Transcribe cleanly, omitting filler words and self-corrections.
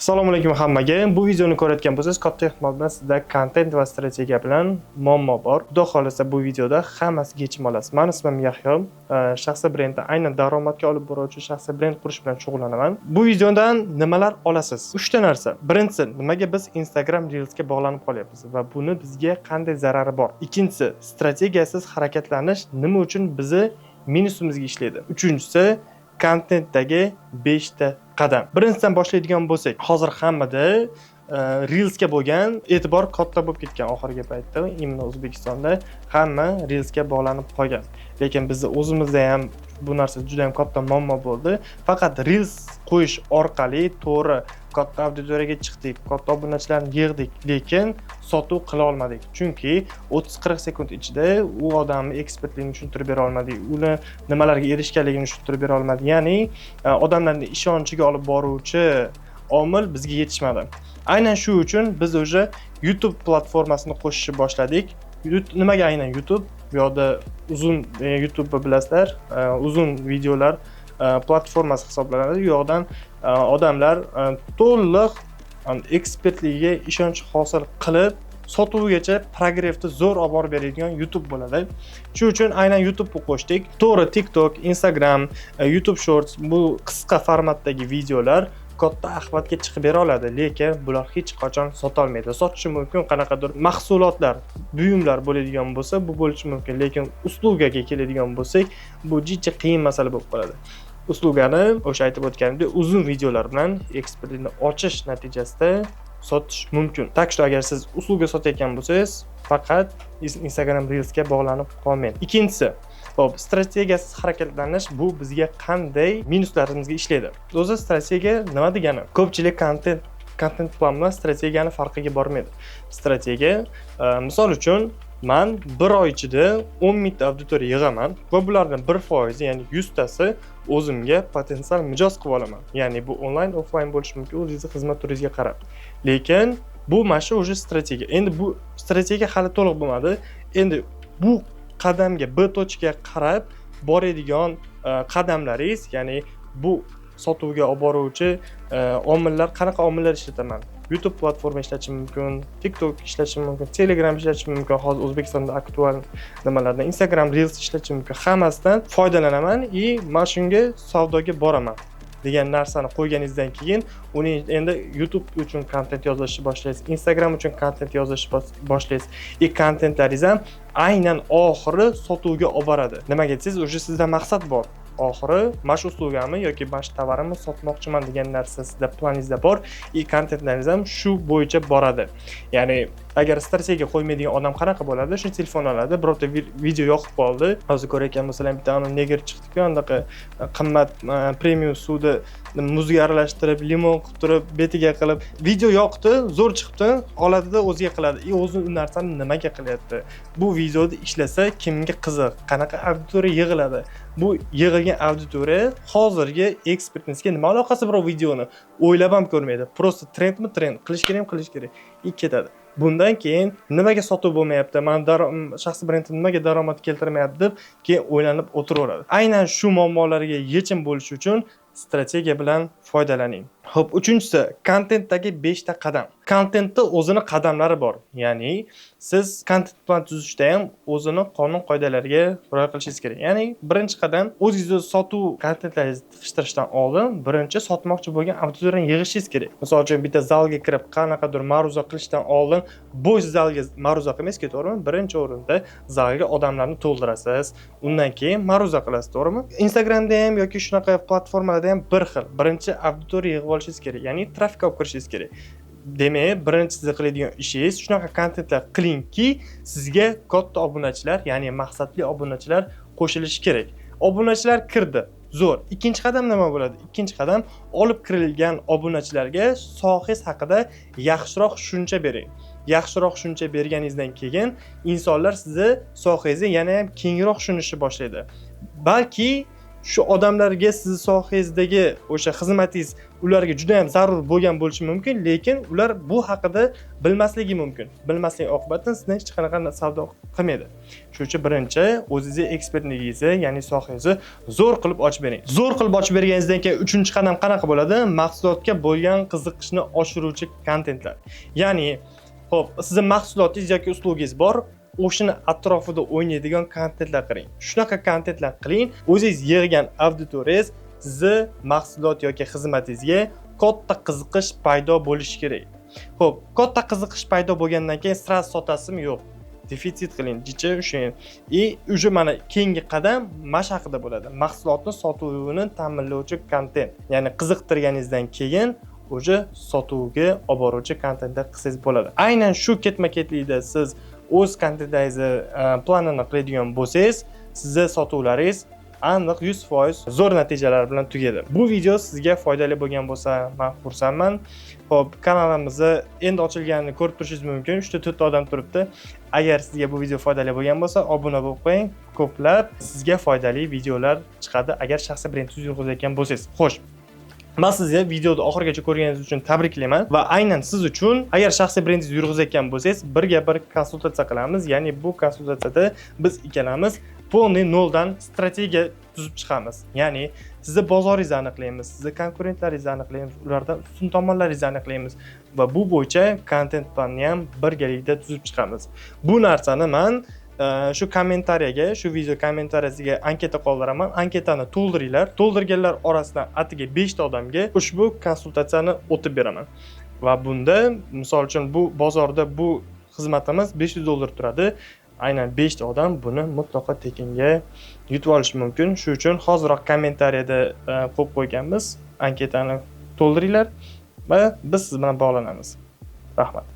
Assalomu alaykum hammaga. Bu videoni ko'rayotgan bo'lsangiz, katta ehtimol bilan sizda kontent va strategiya bilan muammo bor. Xudo xolasa bu videoda hammasiga yechim olasiz. Men ismim Yahyo. Shaxsiy brendni aynan daromadga olib boruvchi shaxsiy brend qurish bilan shug'ullanaman. Bu videodan nimalar olasiz? 3 ta narsa. Birinchisi, nimaga biz Instagram Reels'ga bog'lanib qolyapmiz va buni bizga qanday zarari bor? Ikkinchisi, strategiyasiz harakatlanish nima uchun bizni minusimizga ishlaydi? Uchinchisi, kontentdagi 5 ta qadam. Birinchidan boshlaydigan bo'lsak, hozir hammada Reels'ga bo'lgan e'tibor katta bo'lib ketgan oxirgi paytda, imno O'zbekistonda hamma Reels'ga bog'lanib qolgan. Lekin bizni o'zimizda ham bu narsa juda ham katta muammo bo'ldi. Faqat Reels qo'yish orqali to'g'ri katta auditoriyaga chiqdik, katta obunachilarni yig'dik, lekin sotuv qila olmadik. Chunki 30-40 sekund ichida u odamni ekspertligini tushuntirib bera olmadik, uni nimalarga erishganligini tushuntirib bera olmadik. Ya'ni odamlarning ishonchiga olib boruvchi omil bizga yetishmadi. Aynan shu uchun biz o'sha YouTube platformasini qo'shishni boshladik. Nimaga aynan YouTube? Bu yoqda uzun YouTube bilasizlar, uzun videolar platformasi hisoblanadi. Bu yoqdan odamlar to'liq ekspertligiga ishonch hosil qilib sotuvgacha progressni zo'r olib borib beradigan YouTube bo'ladi. Shu uchun aynan YouTube'ni qo'shdik. To'g'ri, TikTok, Instagram, YouTube Shorts bu qisqa formatdagi videolar katta axlatga chiqib bera oladi, lekin bular hech qachon sota olmaydi. Sotishi mumkin qanaqadir mahsulotlar, buyumlar bo'ladigan bo'lsa, bu bo'lishi mumkin, lekin uslugaga keladigan bo'lsak, bu juda qiyin masala bo'lib qoladi. Uslugani o'sha aytib o'tganimdek uzun videolar bilan ekspertlikni ochish natijasida sotish mumkin. Tak что agar siz usluga sotayotgan bo'lsangiz, faqat Instagram Reels'ga bog'lanib qolmang. Ikkinchisi, hop, strategiyasiz harakatlanish bu bizga qanday minuslarimizga ishlaydi? O'zi strategiya nima degani? Ko'pchilik kontent plan bilan strategiyani farqiga bormaydi. Strategiya, misol uchun, men bir oy ichida 10 mingta auditoriya yig'aman va bularning 1%, ya'ni 100 tasi o'zimga potensial mijoz qilib olaman. Ya'ni bu onlayn, offlayn bo'lishi mumkin, o'zingizning xizmat turingizga qarab. Lekin bu mana shu strategiya. Endi bu strategiya hali to'liq bo'lmadi. Endi bu qadamga, B tochkaga qarab boradigan qadamlaringiz, ya'ni bu sotuvga olib boruvchi omillar, qanaqa omillar ishlataman? YouTube platforma ishlatish mumkin, TikTok ishlatish mumkin, Telegram ishlatish mumkin, hozir O'zbekistonda aktual nimalardan, Instagram Reels ishlatish mumkin. Hammasidan foydalanaman va men shunga savdoga boraman degan narsani qo'yganingizdan keyin uni endi YouTube uchun kontent yozishni boshlaysiz, Instagram uchun kontent yozishni boshlaysiz. Kontentlaringiz ham aynan oxiri sotuvga olib boradi. Nimaga desangiz, o'sha sizda maqsad bor. Oxiri mana shu uslugimni yoki mana shu tovarimni sotmoqchiman degan narsa sizda planingizda bor, kontentlaringiz ham shu bo'yicha boradi. Ya'ni agar strategiya qo'ymaydigan odam qanaqa bo'ladi? Shu telefon oladi, birorta video yoqib qoldi. Hozir ko'rayotgan bo'lsanglar, bitta neger chiqdi-ku, anaqa qimmat premium suvni muzga aralashtirib, limon qilib turib, betiga qilib, video yoqdi, zo'r chiqdi, oladida o'ziga qiladi. O'zi u narsani nimaga qilyapti? Bu videoda ishlasa kimga qiziq? Qanaqa auditoriya yig'iladi? Bu yig'ilgan auditoriya hozirgi ekspertimizga nima aloqasi bor videoni? O'ylab ham ko'rmaydi. Prosta trendmi trend, qilish kerak, ketadi. Bundan keyin nimaga sotuv bo'lmayapti? Men shaxsiy brendim nimaga daromad keltirmayapti deb keyin o'ylanib o'tiraveradi. Aynan shu muammolarga yechim bo'lish uchun strategiya bilan foydalaning. Xo'p, uchinchisi, kontentdagi 5 ta qadam. Kontentda o'zini qadamlari bor. Ya'ni siz kontent plan tuzishda ham o'zini qonun qoidalariga rioya qilishingiz kerak. Ya'ni birinchi qadam, o'zingizni sotuv kontentlaringizni tig'ishtirishdan oldin birinchi sotmoqchi bo'lgan auditoriyani yig'ishingiz kerak. Misol uchun bitta zalga kirib qanaqadir ma'ruza qilishdan oldin bo'sh zalga ma'ruza qilmaysiz, to'g'rimi? Birinchi o'rinda zalga odamlarni to'ldirasiz, undan keyin ma'ruza qilasiz, to'g'rimi? Instagramda ham yoki shunaqa platformalarda ham bir xil. Birinchi auditoriya yig'ib olishingiz kerak, ya'ni trafik olib kirishingiz kerak. Demak, birinchi siz qiladigan ishingiz shunaqa kontentlar qilingki, sizga katta obunachilar, ya'ni maqsadli obunachilar qo'shilishi kerak. Obunachilar kirdi, zo'r. Ikkinchi qadam nima bo'ladi? Ikkinchi qadam, olib kirilgan obunachilarga sohangiz haqida yaxshiroq tushuncha bering. Yaxshiroq tushuncha berganingizdan keyin insonlar sizni sohangizni yana ham kengroq tushunishni boshlaydi. Balki shu odamlarga siz sohangizdagi o'sha xizmatingiz ularga juda ham zarur bo'lgan bo'lishi mumkin, lekin ular bu haqida bilmasligi mumkin. Bilmasligi oqibatida sizdan hech qanaqa savdo qilmaydi. Shuning uchun birinchi o'zingizning ekspertligingizni, ya'ni sohangizni zo'r qilib ochib bering. Zo'r qilib ochib berganingizdan keyin uchinchi qadam qanaqa bo'ladi? Mahsulotga bo'lgan qiziqishni oshiruvchi kontentlar. Ya'ni, xo'p, sizning mahsulotingiz yoki uslugingiz bor, o'shini atrofida o'ynaydigan kontentlar qiling. Shunaqa kontentlar qiling, o'zingiz yig'gan auditoriyangiz sizni mahsulot yoki xizmatingizga katta qiziqish paydo bo'lishi kerak. Xo'p, katta qiziqish paydo bo'lgandan keyin sraz sotasizmi? Yo'q. Defitsit qiling, jicha ushlang. Uje mana keyingi qadam mana haqida bo'ladi. Mahsulotni sotuvini ta'minlovchi kontent. Ya'ni qiziqtirganingizdan keyin uje sotuvga olib boruvchi kontentlar qilsangiz bo'ladi. Aynan shu ketma-ketlikda siz o'z kontentingizni planini qiladigan bo'lsangiz, sizning sotuvlaringiz aniq 100% zo'r natijalar bilan tugaydi. Bu video sizga foydali bo'lgan bo'lsa, men xursandman. Xo'p, kanalimizni endi ochilganini ko'rib turishingiz mumkin. 3-4 ta odam turibdi. Agar sizga bu video foydali bo'lgan bo'lsa, obuna bo'lib qo'ying. Ko'plab sizga foydali videolar chiqadi agar shaxsiy brendingizni yurgizayotgan bo'lsangiz. Xo'sh, men sizga videoni oxirigacha ko'rganingiz uchun tabriklayman va aynan siz uchun agar shaxsiy brendingizni yurgizayotgan bo'lsangiz, birga bir konsultatsiya qilamiz. Ya'ni bu konsultatsiyada biz ikkalamiz полный noldan strategiya tuzib chiqamiz. Ya'ni sizni bozoringizni aniqlaymiz, sizni konkurentlaringizni aniqlaymiz, ulardan ustun tomonlaringizni aniqlaymiz va bu bo'yicha kontent planni ham birgalikda tuzib chiqamiz. Bu narsani men shu kommentariyaga, shu video kommentariyasiga anketa qoldiraman. Anketani to'ldiringlar. To'ldirganlar orasidan atiga 5 ta odamga ushbu konsultatsiyani o'tib beraman. Va bunda, misol uchun, bu bozorda bu xizmatimiz $500 turadi. Aynan 5 ta odam buni mutlaqo tekinga yutib olishi mumkin. Shuning uchun hozirroq kommentariyada qo'yib qo'yganmiz. Anketani to'ldiringlar va biz siz bilan bog'lanamiz. Rahmat.